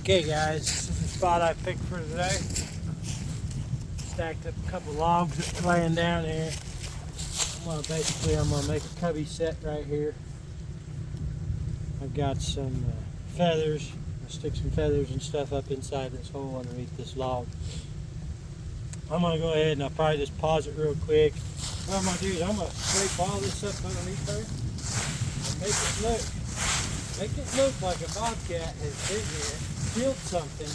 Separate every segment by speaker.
Speaker 1: Okay guys, this is the spot I picked for today. Stacked up a couple logs that were laying down here. I'm gonna make a cubby set right here. I've got some feathers. I'll stick some feathers and stuff up inside this hole underneath this log. I'm gonna go ahead and I'll probably just pause it real quick. What I'm gonna do is I'm gonna scrape all this up underneath there and make it look like a bobcat has been here, killed something,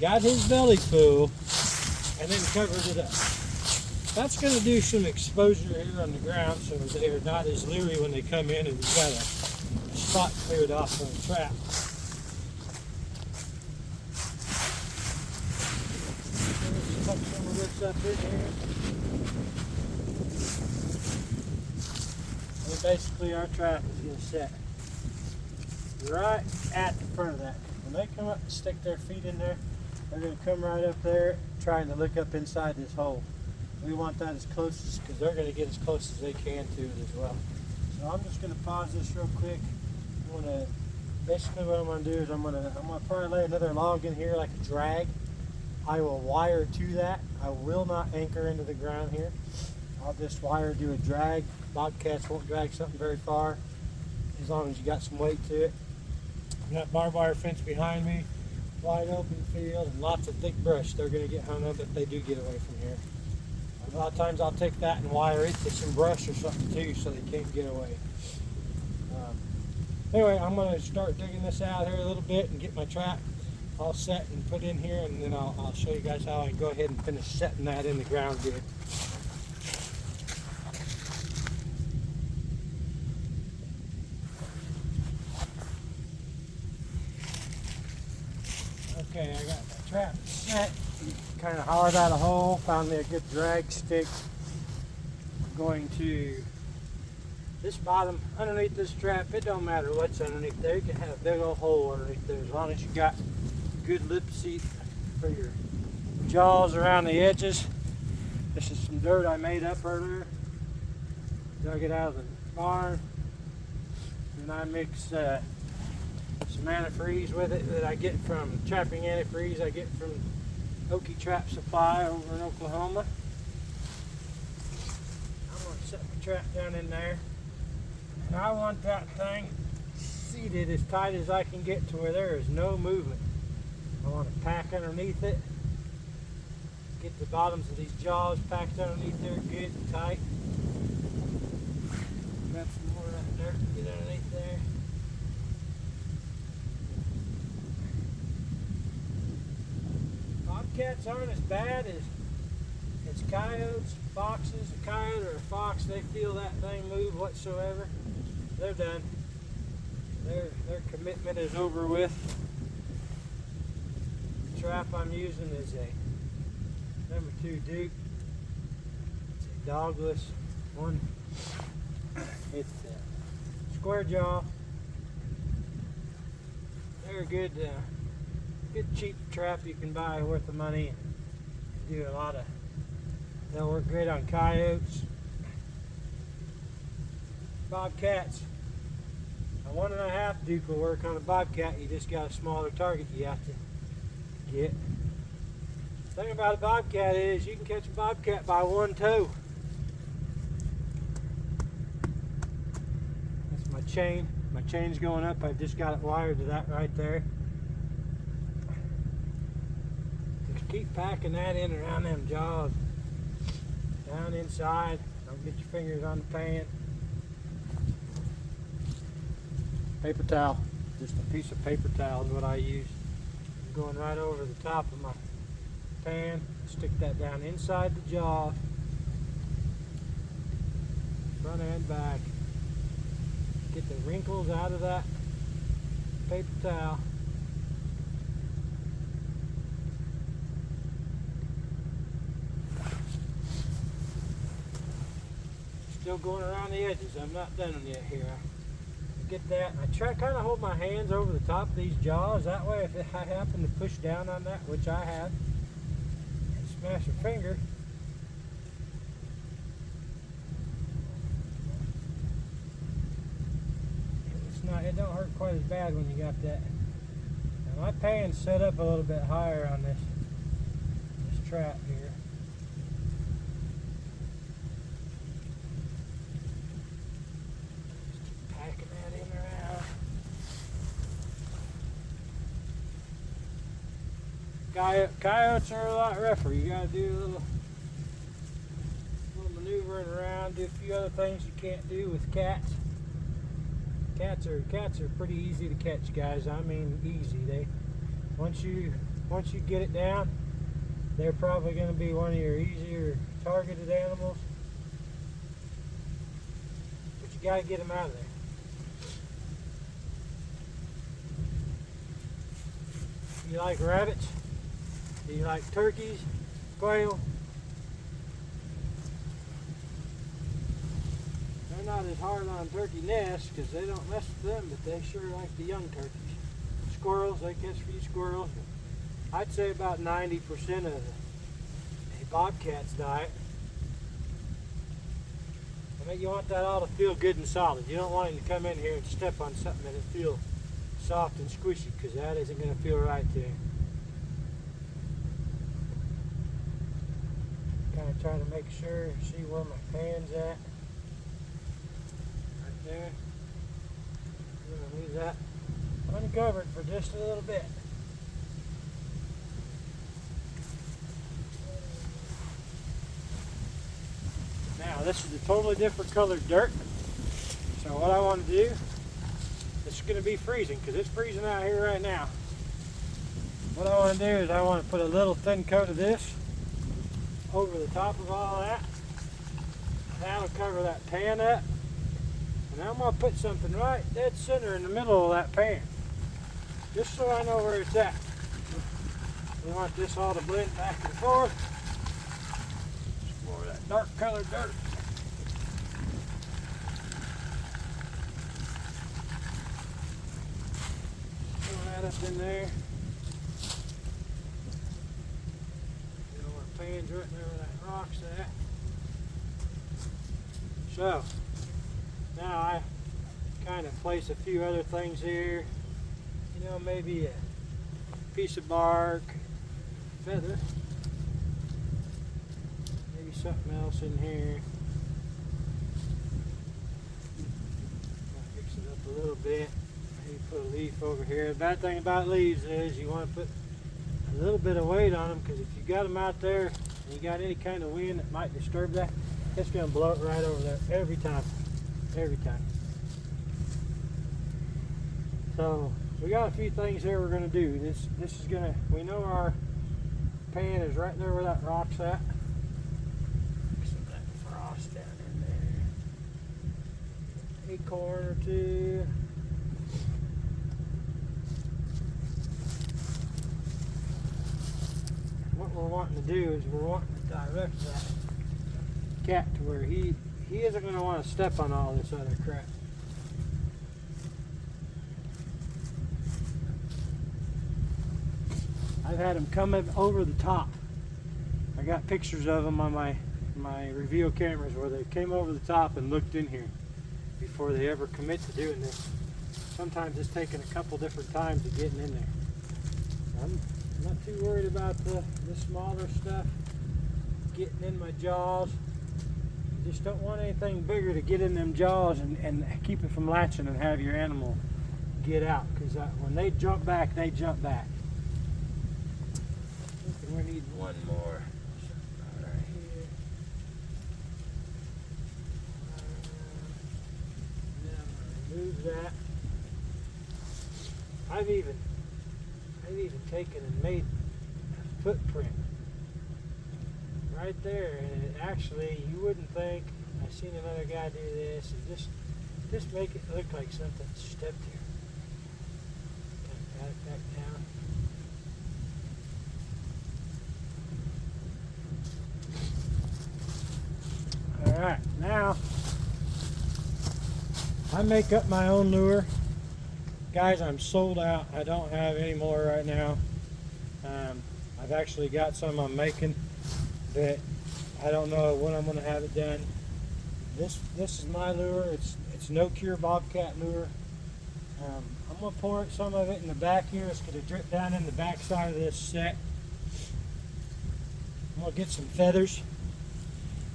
Speaker 1: got his belly full, and then covered it up. That's going to do some exposure here on the ground so they're not as leery when they come in and we've got a spot cleared off for a trap. Let's tuck some of this up in here. And basically our trap is going to set right at the front of that. When they come up and stick their feet in there, they're going to come right up there trying to look up inside this hole. We want that as close as, because they're going to get as close as they can to it as well. So I'm just going to pause this real quick. Basically what I'm going to do is I'm going to probably lay another log in here like a drag. I will wire to that. I will not anchor into the ground here. I'll just do a drag. Bobcats won't drag something very far as long as you got some weight to it. I've got barbed wire fence behind me, wide open field, and lots of thick brush. They're going to get hung up if they do get away from here. A lot of times I'll take that and wire it to some brush or something too so they can't get away. Anyway, I'm going to start digging this out here a little bit and get my trap all set and put in here, and then I'll show you guys how I go ahead and finish setting that in the ground good. Okay, I got my trap set. Kind of hollowed out a hole, found me a good drag stick. I'm going to this bottom, underneath this trap, it don't matter what's underneath there. You can have a big old hole underneath there as long as you got good lip seat for your jaws around the edges. This is some dirt I made up earlier. Dug it out of the barn. And I mix some antifreeze with it that I get from trapping antifreeze. I get from Okie Trap Supply over in Oklahoma. I'm going to set my trap down in there. And I want that thing seated as tight as I can get to where there is no movement. I want to pack underneath it. Get the bottoms of these jaws packed underneath there good and tight. Grab some more of that dirt and get underneath there. Bobcats aren't as bad as coyotes, foxes. A coyote or a fox, they feel that thing move whatsoever, they're done. Their commitment is over with. The trap I'm using is a number 2 Duke. It's a dogless one. It's a square jaw. They're a good cheap trap you can buy worth the money and do a lot of. They'll work great on coyotes, bobcats. A 1.5 Duke will work on a bobcat. You just got a smaller target you have to get. The thing about a bobcat is you can catch a bobcat by one toe. That's my chain. My chain's going up. I've just got it wired to that right there. Just keep packing that in around them jaws. Down inside. Don't get your fingers on the pan. Paper towel. Just a piece of paper towel is what I use. I'm going right over the top of my pan. Stick that down inside the jaw. Front and back. Get the wrinkles out of that paper towel. Still going around the edges. I'm not done yet here. Get that. I try kind of hold my hands over the top of these jaws. That way, if I happen to push down on that, which I have, and smash a finger, it don't hurt quite as bad when you got that Now my pan's set up a little bit higher on this trap here. Just packing that in around. Coyotes are a lot rougher. You gotta do a little maneuvering around, do a few other things you can't do with cats. Cats are pretty easy to catch, guys. I mean easy. They once you get it down, they're probably going to be one of your easier targeted animals. But you got to get them out of there. Do you like rabbits? Do you like turkeys? Quail? They're not as hard on turkey nests because they don't mess with them, but they sure like the young turkeys. Squirrels, they catch a few squirrels. I'd say about 90% of a bobcat's diet. I mean, you want that all to feel good and solid. You don't want him to come in here and step on something and it feel soft and squishy, because that isn't going to feel right to him. Kind of trying to make sure, see where my pan's at. Right there. I'm going to leave that uncovered for just a little bit. Now this is a totally different colored dirt. So what I want to do, it's going to be freezing because it's freezing out here right now. What I want to do is I want to put a little thin coat of this over the top of all that. That'll cover that pan up. And I'm going to put something right dead center in the middle of that pan, just so I know where it's at. We want this all to blend back and forth. Just more of that dark colored dirt. Throw that up in there. You know, our pan's right there where that rock's at. So, now I kind of place a few other things here. You know, maybe a piece of bark, feather, maybe something else in here. Mix it up a little bit. Maybe put a leaf over here. The bad thing about leaves is you want to put a little bit of weight on them, because if you got them out there and you got any kind of wind that might disturb that, it's going to blow it right over there every time. Every time. So we got a few things here we're going to do. This is going to, we know our pan is right there where that rock's at. Some of that frost down in there. Acorn or two. What we're wanting to do is we're wanting to direct that cat to where he isn't going to want to step on all this other crap. I've had them come over the top. I got pictures of them on my reveal cameras where they came over the top and looked in here before they ever commit to doing this. Sometimes it's taken a couple different times of getting in there. I'm not too worried about the smaller stuff getting in my jaws. Just don't want anything bigger to get in them jaws and keep it from latching and have your animal get out, because when they jump back, they jump back. I think we need one more. Right here. Then I'm going to remove that. I've even taken and made a footprint right there, and it actually, you wouldn't think. I've seen another guy do this, and just make it look like something stepped here. Kind of pat it back down. Alright, now I make up my own lure. Guys, I'm sold out. I don't have any more right now. I've actually got some I'm making, but I don't know when I'm going to have it done. This is my lure. It's no cure bobcat lure. I'm going to pour some of it in the back here. It's going to drip down in the back side of this set. I'm going to get some feathers.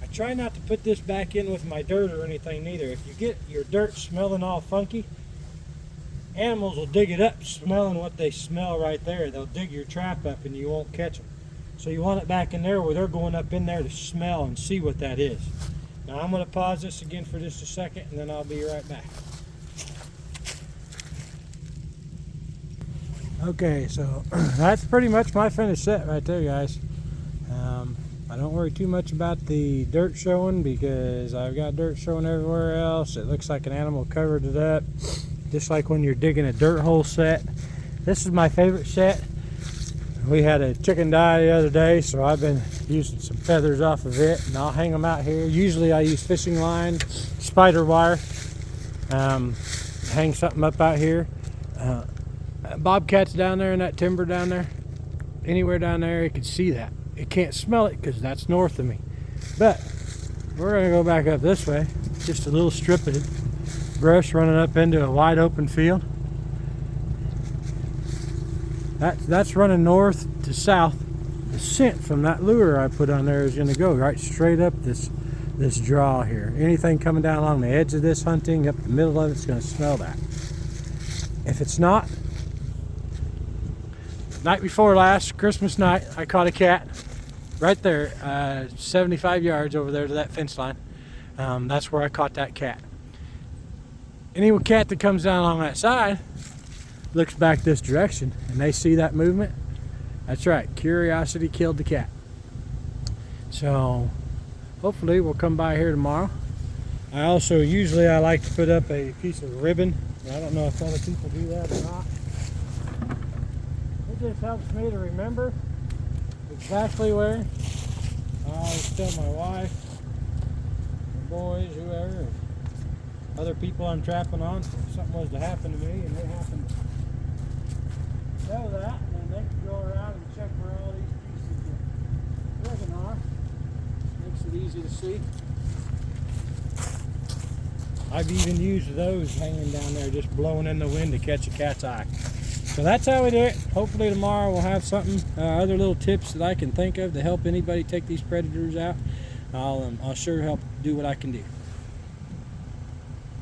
Speaker 1: I try not to put this back in with my dirt or anything neither. If you get your dirt smelling all funky, animals will dig it up smelling what they smell right there. They'll dig your trap up and you won't catch them. So you want it back in there where they're going up in there to smell and see what that is. Now I'm going to pause this again for just a second and then I'll be right back. Okay, so that's pretty much my finished set right there, guys. I don't worry too much about the dirt showing because I've got dirt showing everywhere else. It looks like an animal covered it up, just like when you're digging a dirt hole set. This is my favorite set. We had a chicken die the other day, so I've been using some feathers off of it, and I'll hang them out here. Usually I use fishing line, spider wire, hang something up out here. Bobcat's down there in that timber down there. Anywhere down there, you can see that. It can't smell it because that's north of me. But we're going to go back up this way. Just a little strip of brush running up into a wide open field. That's running north to south. The scent from that lure I put on there is going to go right straight up this draw here. Anything coming down along the edge of this hunting, up the middle of it's going to smell that. If it's not, night before last, Christmas night, I caught a cat right there, 75 yards over there to that fence line. That's where I caught that cat. Any cat that comes down along that side looks back this direction and they see that movement. That's right, curiosity killed the cat. So hopefully we'll come by here tomorrow. I also usually like to put up a piece of ribbon. I don't know if other people do that or not. It just helps me to remember exactly where. I always tell my wife, my boys, whoever, other people I'm trapping on, if something was to happen to me and they happen to know that, then they can go around and check where all these pieces of ribbon are. Makes it easy to see. I've even used those hanging down there, just blowing in the wind to catch a cat's eye. So that's how we do it. Hopefully tomorrow we'll have something, other little tips that I can think of to help anybody take these predators out. I'll sure help do what I can do.